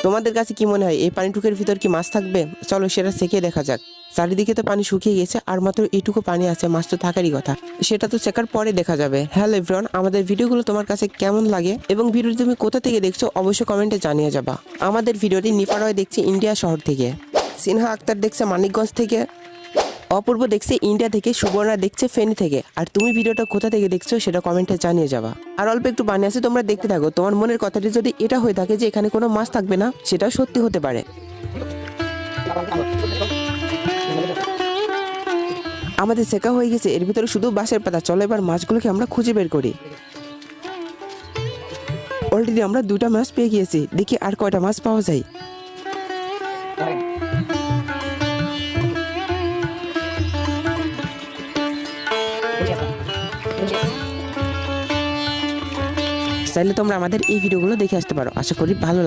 তোমাদের কাছে কি মনে হয় এই পানিটুকের ভিতর কি মাছ থাকবে? চলো সেটা সেকে দেখা যাক। চারিদিকে তো পানি শুকিয়ে গেছে, আর মাত্র এইটুকু পানি আছে, মাছ তো থাকারই কথা। সেটা তো চেকার পরে দেখা যাবে। হ্যালো এভরিওয়ান, আমাদের ভিডিওগুলো তোমার কাছে কেমন লাগে এবং ভিডিওটি তুমি কোথা থেকে দেখছো অবশ্যই কমেন্টে জানিয়ে যাবা। আমাদের ভিডিওটি নিপারয় দেখছে ইন্ডিয়া শহর থেকে, সিনহা আক্তার দেখছে মানিকগঞ্জ থেকে, অপূর্ব দেখছে ইন্ডিয়া থেকে, সুবর্ণা দেখছে ফেনী থেকে। আর তুমি ভিডিওটা কোথা থেকে দেখছো সেটা কমেন্টে জানিয়ে যাবা। আর অল্প একটু পানি আছে, তোমরা দেখতে থাকো। তোমার মনের কথাটি যদি এটা হয়ে থাকে যে এখানে কোনো মাছ থাকবে না, সেটাও সত্যি হতে পারে। আমাদের শেখা হয়ে গেছে, এর ভিতরে শুধু বাঁশের পাতা। চলো এবার মাছগুলোকে আমরা খুঁজে বের করি। অলরেডি আমরা 2টা মাছ পেয়ে গিয়েছি, দেখি আর কয়টা মাছ পাওয়া যায়। চাইলে তোমরা আমাদের এই ভিডিওগুলো দেখে আসতে পারো, আশা করি ভালো লাগবে।